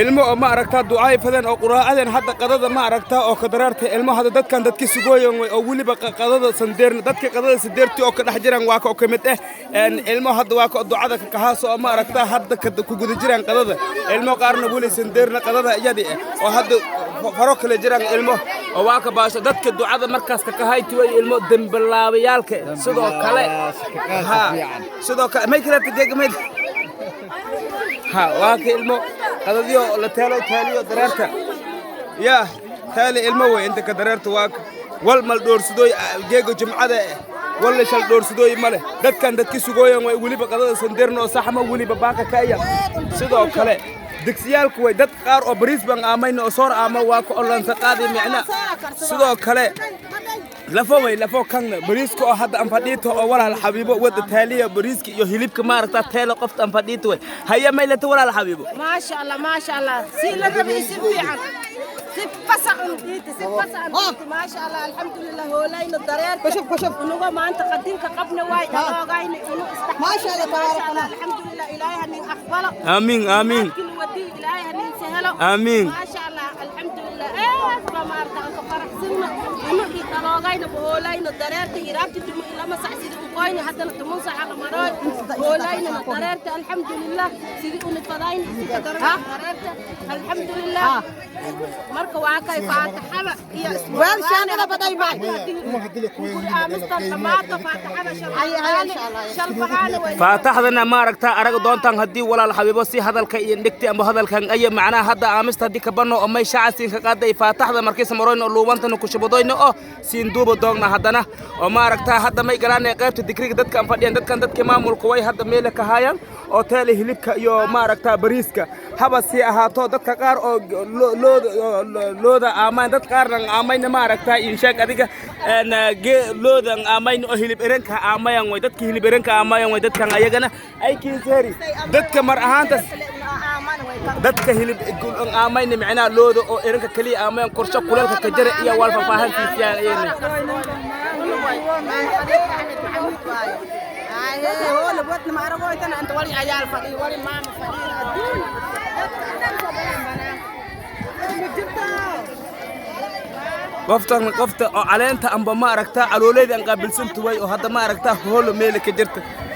ilmo ma aragtaa ducaay fadan oo quraacadeen hadda qadada ma aragtaa oo ka dareertay ilmo hadda dadkan dadkii sugooyan oo waliba qadada sandeerna dadkii qadada sandeertii oo ka dhex jiraan waa ka kamid ilmo hadda waa ka ducada ka kahaas oo ma aragtaa hadda ku guda jiraan qadada ilmo qaarna wali sandeerna qadada iyadii oo hadda faro kale jiraan ilmo oo waa ka baasho dadka ducada markaas ka kahayti way ilmo dambalaabayaalka sidoo kale sidoo kale may kala deegmay waa ka ilmo qadadiyo la taaliyo dareerta yaa taali ilmo way inta ka dareerta waa wal mal doorsidooy geego jumcada wala shal doorsidooy male dadkan dadkii sugooyan way waliba qadada sandeerna oo saxma waliba baaka kaaya sidoo kale digsiyaalku way dad qaar oo bariis baan aamayna oo soor aama waa ku olansa qaadi micna sidoo kale lafo kan bariiska oo hadda aan fadhiito oo walaal xabiibo wada taaliya bariiska iyo hilibka ma aragtaa teelo qofta aan fadhiito way haya maylata walaal xabiibo ma sha Allah si la rabi si fiican si fasax ma sha Allah alxamdulillah hoolayna dareer kashaf unuga maanta qadinka qabna way daloogayna inu ma sha Allah tabaarakallah alxamdulillah ilaahay min aqbala aamin ilaahay min sahalo aamin ma sha Allah alxamdulillah ma aragtaa faraxsina inu daloogayna hoolayna dareerta hiraabti dum ilama saxsidi u qoyni hadana tumun sax qamaroy hoolayna dareerta alxamdulillah sidii uu fadayn sidii dareerta alxamdulillah marka waa kay faataxada iyo wal shaanada baday baay faataxdana ma aragtaa araga doontan hadii walaal xabiibo si hadalka iyo dhigti ama hadalkan ay macna hadda aamista hadii ka bano oo may shacasiin ka qaaday faataxda markii samarooyn oo luubantana ku shabadoyna oo siin duuba doogna haddana oo ma aragtaa hadda may galaanay qaybta dikriga dadka fadhiyaan dadka maamulku way hadda meel ka hayaan oo taali hilibka iyo ma aragtaa bariiska haba si ahaato dadka qaar oo looda aamaan dad qaarna aamayna ma aragtaa in sheeg adiga looda aamayna oo hilib eranka aamayan way dadka hilib eranka aamayan way dadkan ayagana ay kiinseeri dadka mar ahaantas dadka hilib aamayna macna looda oo eranka kaliya aamayan qorshe kulalka ka jira iyo wal faafahantiisa ayayna هو اللي بوتنا ما أرجوه أنا أنت ولي عيال فقير ولي ماما فقير قفت على أنت أم بما ركتا على ولادي أن قبل سنت وي وهذا ما ركتا هو اللي ملك جرت